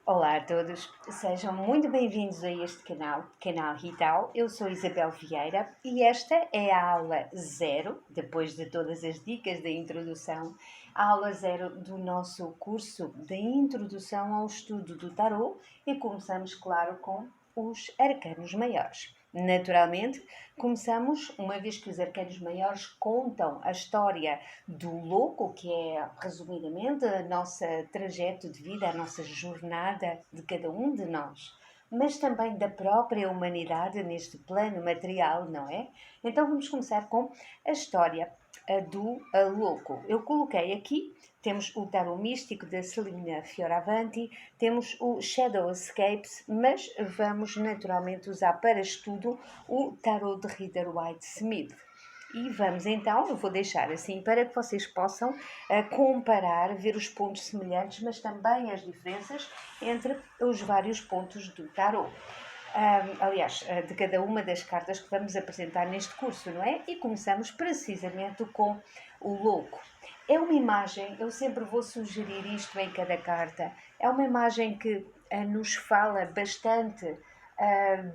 Olá a todos, sejam muito bem-vindos a este canal Rital. Eu sou Isabel Vieira e esta é a aula zero, depois de todas as dicas da introdução, a aula zero do nosso curso de introdução ao estudo do tarot e começamos, claro, com os arcanos maiores. Naturalmente, começamos, uma vez que os arcanos maiores contam a história do louco, que é, resumidamente, a nossa trajeto de vida, a nossa jornada de cada um de nós, mas também da própria humanidade neste plano material, não é? Então vamos começar com a história do louco. Eu coloquei aqui, temos o tarot místico da Celina Fioravanti, temos o Shadow Escapes, mas vamos naturalmente usar para estudo o tarot de Rider-Waite-Smith. E vamos então, eu vou deixar assim para que vocês possam comparar, ver os pontos semelhantes, mas também as diferenças entre os vários pontos do tarot. Aliás, de cada uma das cartas que vamos apresentar neste curso, não é? E começamos precisamente com o louco. É uma imagem, eu sempre vou sugerir isto em cada carta, é uma imagem que nos fala bastante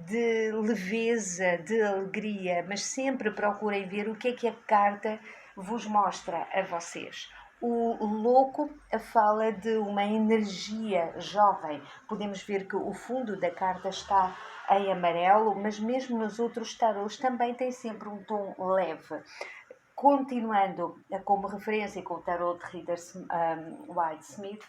de leveza, de alegria, mas sempre procurem ver o que é a carta vos mostra a vocês. O louco fala de uma energia jovem. Podemos ver que o fundo da carta está em amarelo, mas mesmo nos outros tarôs também tem sempre um tom leve. Continuando como referência com o tarot de Rider-Waite-Smith,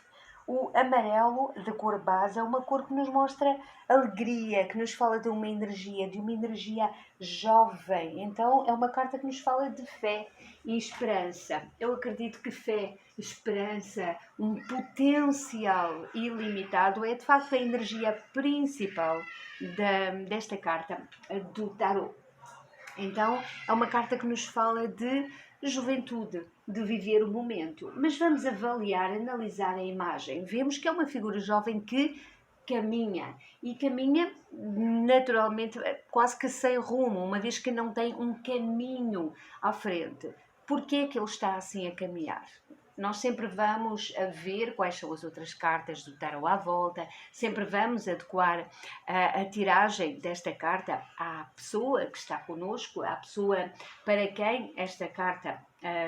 o amarelo de cor base é uma cor que nos mostra alegria, que nos fala de uma energia jovem. Então é uma carta que nos fala de fé e esperança. Eu acredito que fé, esperança, um potencial ilimitado é de facto a energia principal desta carta do tarot. Então, é uma carta que nos fala de juventude, de viver o momento. Mas vamos avaliar, analisar a imagem. Vemos que é uma figura jovem que caminha e caminha naturalmente quase que sem rumo, uma vez que não tem um caminho à frente. Porquê é que ele está assim a caminhar? Nós sempre vamos a ver quais são as outras cartas do tarot à volta, sempre vamos adequar a tiragem desta carta à pessoa que está connosco, à pessoa para quem esta carta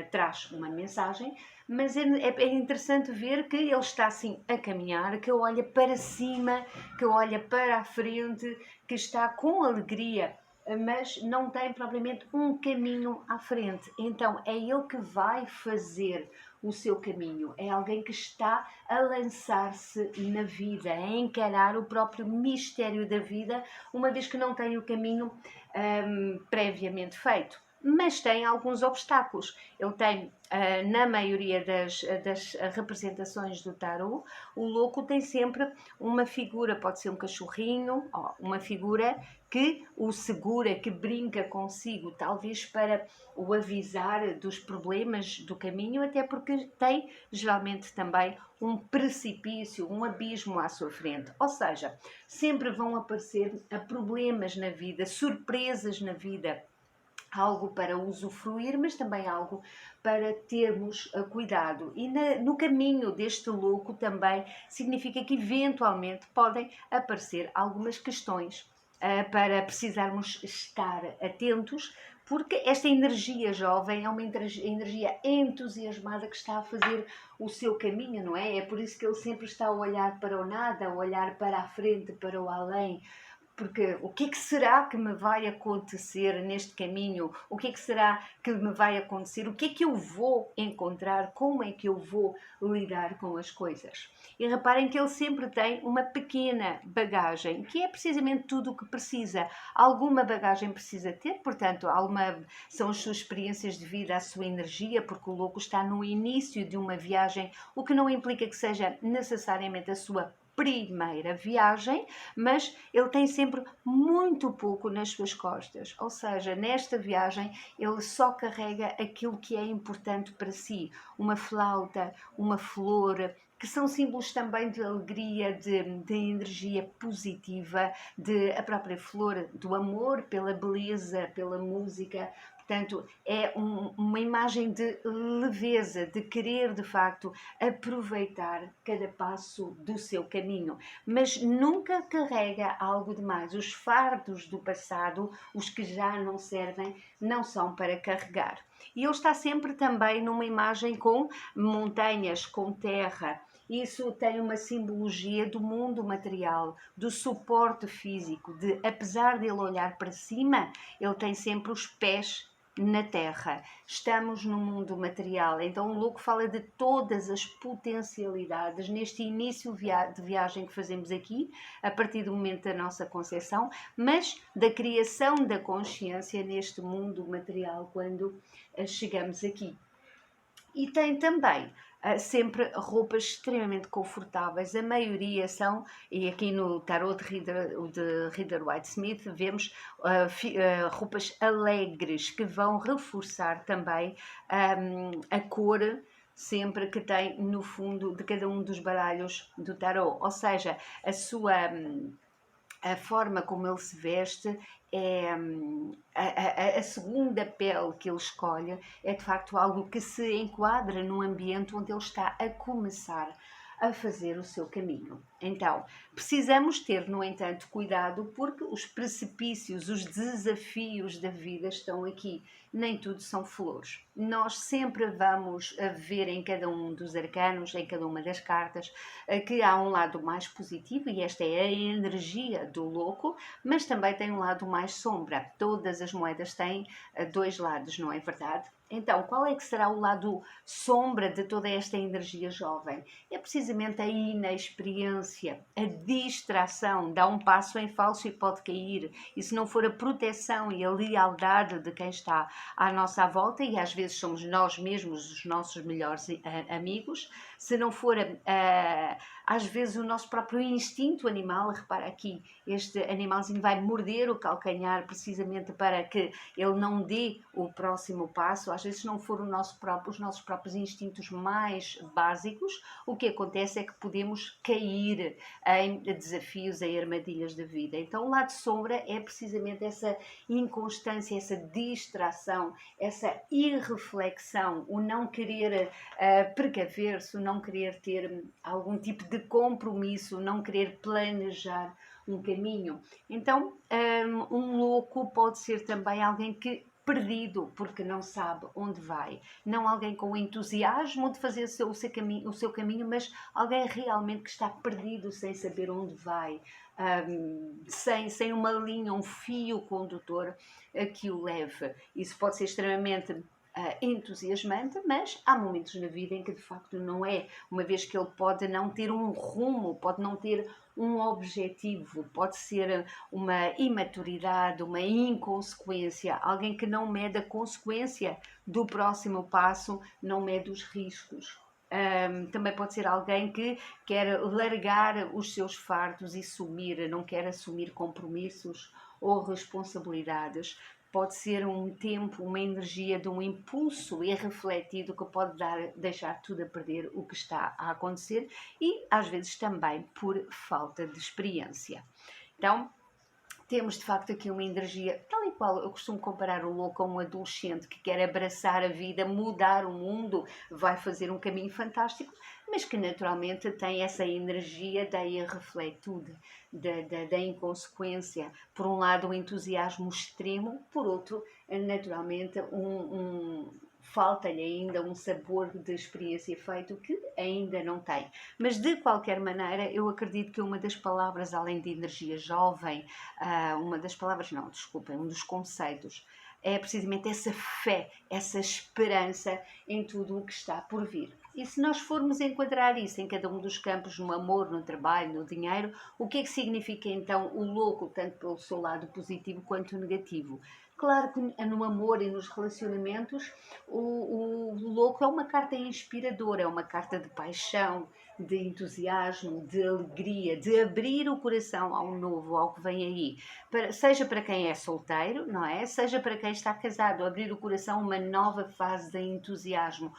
traz uma mensagem, mas é interessante ver que ele está assim a caminhar, que olha para cima, que olha para a frente, que está com alegria, mas não tem propriamente um caminho à frente. Então é ele que vai fazer o seu caminho. É alguém que está a lançar-se na vida, a encarar o próprio mistério da vida, uma vez que não tem o caminho previamente feito. Mas tem alguns obstáculos. Ele tem, na maioria das representações do tarot, o louco tem sempre uma figura, pode ser um cachorrinho, uma figura que o segura, que brinca consigo, talvez para o avisar dos problemas do caminho, até porque tem geralmente também um precipício, um abismo à sua frente. Ou seja, sempre vão aparecer problemas na vida, surpresas na vida, algo para usufruir, mas também algo para termos cuidado. E no caminho deste louco também significa que eventualmente podem aparecer algumas questões para precisarmos estar atentos, porque esta energia jovem é uma energia entusiasmada que está a fazer o seu caminho, não é? É por isso que ele sempre está a olhar para o nada, a olhar para a frente, para o além, porque o que é que será que me vai acontecer neste caminho? O que é que será que me vai acontecer? O que é que eu vou encontrar? Como é que eu vou lidar com as coisas? E reparem que ele sempre tem uma pequena bagagem, que é precisamente tudo o que precisa. Alguma bagagem precisa ter, portanto, são as suas experiências de vida, a sua energia, porque o louco está no início de uma viagem, o que não implica que seja necessariamente a sua primeira viagem, mas ele tem sempre muito pouco nas suas costas, ou seja, nesta viagem ele só carrega aquilo que é importante para si, uma flauta, uma flor, que são símbolos também de alegria, de energia positiva, de a própria flor do amor pela beleza, pela música, Portanto, é uma imagem de leveza, de querer de facto aproveitar cada passo do seu caminho, mas nunca carrega algo demais. Os fardos do passado, os que já não servem, não são para carregar. E ele está sempre também numa imagem com montanhas, com terra. Isso tem uma simbologia do mundo material, do suporte físico, de apesar de ele olhar para cima, ele tem sempre os pés na Terra. Estamos no mundo material, então o Louco fala de todas as potencialidades neste início de viagem que fazemos aqui, a partir do momento da nossa concepção, mas da criação da consciência neste mundo material quando chegamos aqui. E tem também sempre roupas extremamente confortáveis. A maioria são, e aqui no tarot de Rider-Waite-Smith vemos roupas alegres que vão reforçar também a cor sempre que tem no fundo de cada um dos baralhos do tarot. Ou seja, a forma como ele se veste é a segunda pele que ele escolhe é de facto algo que se enquadra num ambiente onde ele está a começar a fazer o seu caminho. Então, precisamos ter, no entanto, cuidado porque os precipícios, os desafios da vida estão aqui. Nem tudo são flores. Nós sempre vamos ver em cada um dos arcanos, em cada uma das cartas, que há um lado mais positivo e esta é a energia do louco, mas também tem um lado mais sombra. Todas as moedas têm dois lados, não é verdade? Então, qual é que será o lado sombra de toda esta energia jovem? É precisamente a inexperiência, a distração, dá um passo em falso e pode cair. E se não for a proteção e a lealdade de quem está à nossa volta, e às vezes somos nós mesmos os nossos melhores amigos, se não for às vezes o nosso próprio instinto animal, repara aqui, este animalzinho vai morder o calcanhar precisamente para que ele não dê o próximo passo. Às vezes, se não for os nossos próprios instintos mais básicos, o que acontece é que podemos cair em desafios, em armadilhas da vida. Então, o lado sombra é precisamente essa inconstância, essa distração, essa irreflexão, o não querer precaver-se, o não querer ter algum tipo de compromisso, o não querer planejar um caminho. Então, um louco pode ser também alguém que perdido porque não sabe onde vai, não alguém com entusiasmo de fazer o seu caminho, mas alguém realmente que está perdido sem saber onde vai, sem uma linha, um fio condutor que o leve. Isso pode ser extremamente entusiasmante, mas há momentos na vida em que de facto não é, uma vez que ele pode não ter um rumo, pode não ter um objetivo, pode ser uma imaturidade, uma inconsequência, alguém que não mede a consequência do próximo passo, não mede os riscos. Também pode ser alguém que quer largar os seus fardos e sumir, não quer assumir compromissos ou responsabilidades. Pode ser um tempo, uma energia de um impulso irrefletido que pode deixar tudo a perder o que está a acontecer e às vezes também por falta de experiência. Então, temos de facto aqui uma energia, tal e qual eu costumo comparar o louco a um adolescente que quer abraçar a vida, mudar o mundo, vai fazer um caminho fantástico, mas que naturalmente tem essa energia da irrefletude, da inconsequência. Por um lado, o entusiasmo extremo, por outro, naturalmente, falta-lhe ainda um sabor de experiência feito que ainda não tem. Mas de qualquer maneira, eu acredito que uma das palavras, além de energia jovem, uma das palavras, não, desculpem, um dos conceitos, é precisamente essa fé, essa esperança em tudo o que está por vir. E se nós formos enquadrar isso em cada um dos campos, no amor, no trabalho, no dinheiro, o que é que significa então o louco, tanto pelo seu lado positivo quanto negativo? Claro que no amor e nos relacionamentos, o louco é uma carta inspiradora, é uma carta de paixão, de entusiasmo, de alegria, de abrir o coração ao novo, ao que vem aí. Seja para quem é solteiro, não é? Seja para quem está casado, abrir o coração a uma nova fase de entusiasmo.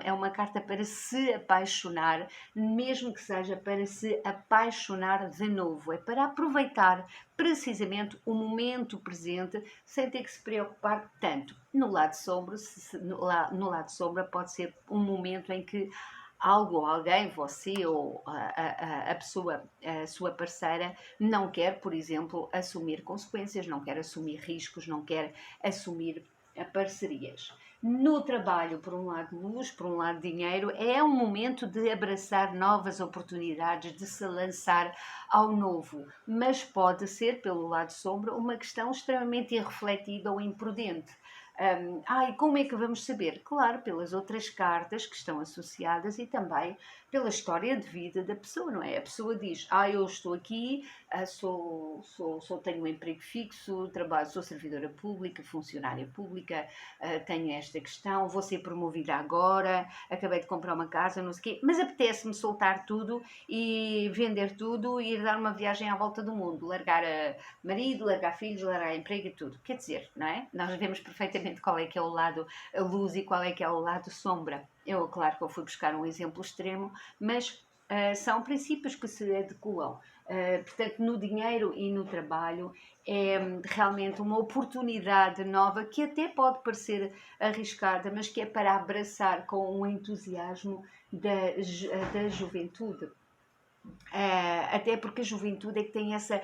É uma carta para se apaixonar, mesmo que seja para se apaixonar de novo. É para aproveitar precisamente o momento presente sem ter que se preocupar tanto. No lado sombra, no lado sombra pode ser um momento em que algo ou alguém, você ou a pessoa, a sua parceira, não quer, por exemplo, assumir consequências, não quer assumir riscos, não quer assumir parcerias. No trabalho, por um lado luz, por um lado dinheiro, é um momento de abraçar novas oportunidades, de se lançar ao novo, mas pode ser, pelo lado sombra, uma questão extremamente irrefletida ou imprudente. E como é que vamos saber? Claro, pelas outras cartas que estão associadas e também pela história de vida da pessoa, não é? A pessoa diz, eu estou aqui, tenho um emprego fixo, trabalho, sou servidora pública, funcionária pública, tenho esta questão, vou ser promovida agora, acabei de comprar uma casa, não sei o quê, mas apetece-me soltar tudo e vender tudo e ir dar uma viagem à volta do mundo, largar marido, largar filhos, largar emprego e tudo. Quer dizer, não é? Nós vemos perfeitamente qual é que é o lado luz e qual é que é o lado sombra. Claro que eu fui buscar um exemplo extremo, mas são princípios que se adequam. Portanto, no dinheiro e no trabalho é realmente uma oportunidade nova que até pode parecer arriscada, mas que é para abraçar com o entusiasmo da juventude. Até porque a juventude é que tem essa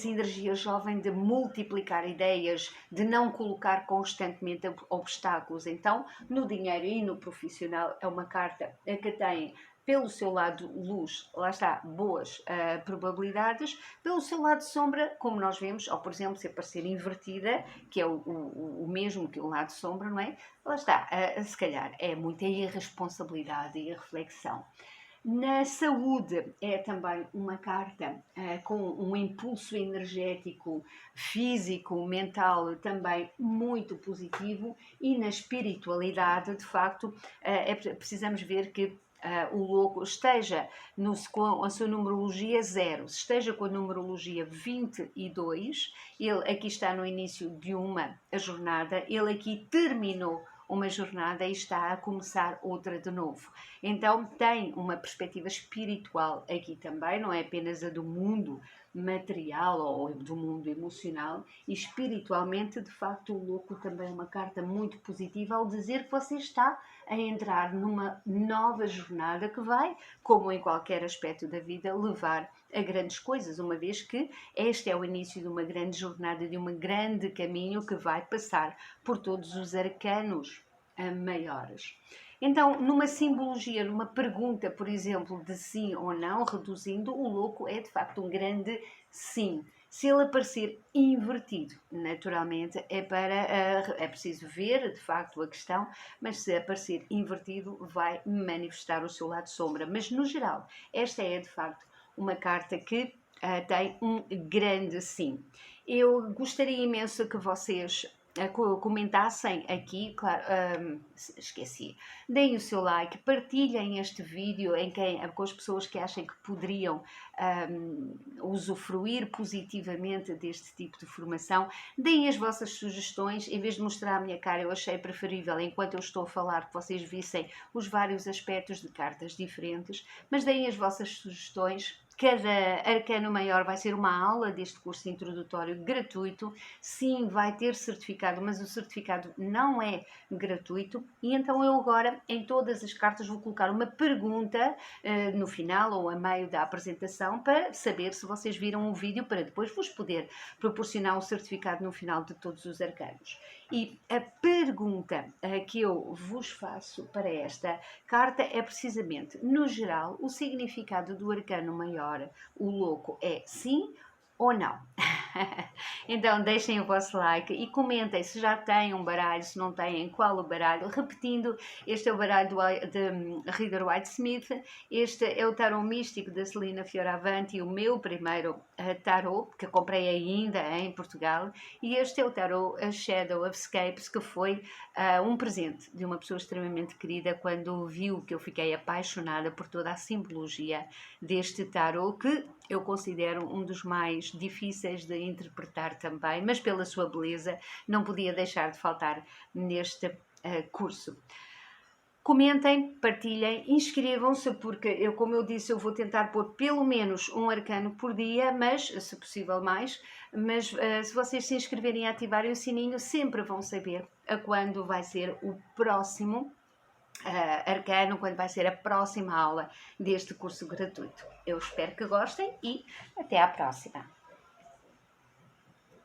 energia jovem de multiplicar ideias, de não colocar constantemente obstáculos. Então, no dinheiro e no profissional, é uma carta que tem, pelo seu lado luz, lá está, boas probabilidades, pelo seu lado sombra, como nós vemos, ou por exemplo, se aparecer invertida, que é o mesmo que o lado sombra, não é? Lá está, se calhar é muita irresponsabilidade e irreflexão. Na saúde é também uma carta com um impulso energético, físico, mental também muito positivo, e na espiritualidade, de facto, precisamos ver que o louco esteja com a sua numerologia 0, esteja com a numerologia 22, ele aqui está no início de uma jornada, ele aqui terminou uma jornada e está a começar outra de novo. Então tem uma perspectiva espiritual aqui também, não é apenas a do mundo material ou do mundo emocional, e espiritualmente, de facto, o louco também é uma carta muito positiva ao dizer que você está a entrar numa nova jornada que vai, como em qualquer aspecto da vida, levar a grandes coisas, uma vez que este é o início de uma grande jornada, de um grande caminho que vai passar por todos os arcanos maiores. Então, numa simbologia, numa pergunta, por exemplo, de sim ou não, reduzindo, o louco é de facto um grande sim. Se ele aparecer invertido, naturalmente, é preciso ver de facto a questão, mas se aparecer invertido, vai manifestar o seu lado sombra. Mas no geral, esta é de facto uma carta que tem um grande sim. Eu gostaria imenso que vocês comentassem aqui, claro, esqueci, deem o seu like, partilhem este vídeo com as pessoas que achem que poderiam usufruir positivamente deste tipo de formação, deem as vossas sugestões, em vez de mostrar a minha cara, eu achei preferível, enquanto eu estou a falar, que vocês vissem os vários aspectos de cartas diferentes, mas deem as vossas sugestões. Cada arcano maior vai ser uma aula deste curso introdutório gratuito. Sim, vai ter certificado, mas o certificado não é gratuito. E então eu agora, em todas as cartas, vou colocar uma pergunta no final ou a meio da apresentação para saber se vocês viram o vídeo, para depois vos poder proporcionar o certificado no final de todos os arcanos. E a pergunta que eu vos faço para esta carta é precisamente, no geral, o significado do arcano maior, o louco, é sim ou não? Então deixem o vosso like e comentem se já têm um baralho, se não têm, qual o baralho. Repetindo, este é o baralho de Rider-Waite-Smith, este é o tarot místico da Celina Fioravanti, o meu primeiro tarot, que comprei ainda em Portugal, e este é o tarot Shadow of Escapes, que foi um presente de uma pessoa extremamente querida quando viu que eu fiquei apaixonada por toda a simbologia deste tarot, que eu considero um dos mais difíceis de interpretar também, mas pela sua beleza não podia deixar de faltar neste curso. Comentem, partilhem, inscrevam-se, porque eu, como eu disse, eu vou tentar pôr pelo menos um arcano por dia, mas, se possível mais, mas se vocês se inscreverem e ativarem o sininho, sempre vão saber a quando vai ser o próximo arcano, quando vai ser a próxima aula deste curso gratuito. Eu espero que gostem e até à próxima!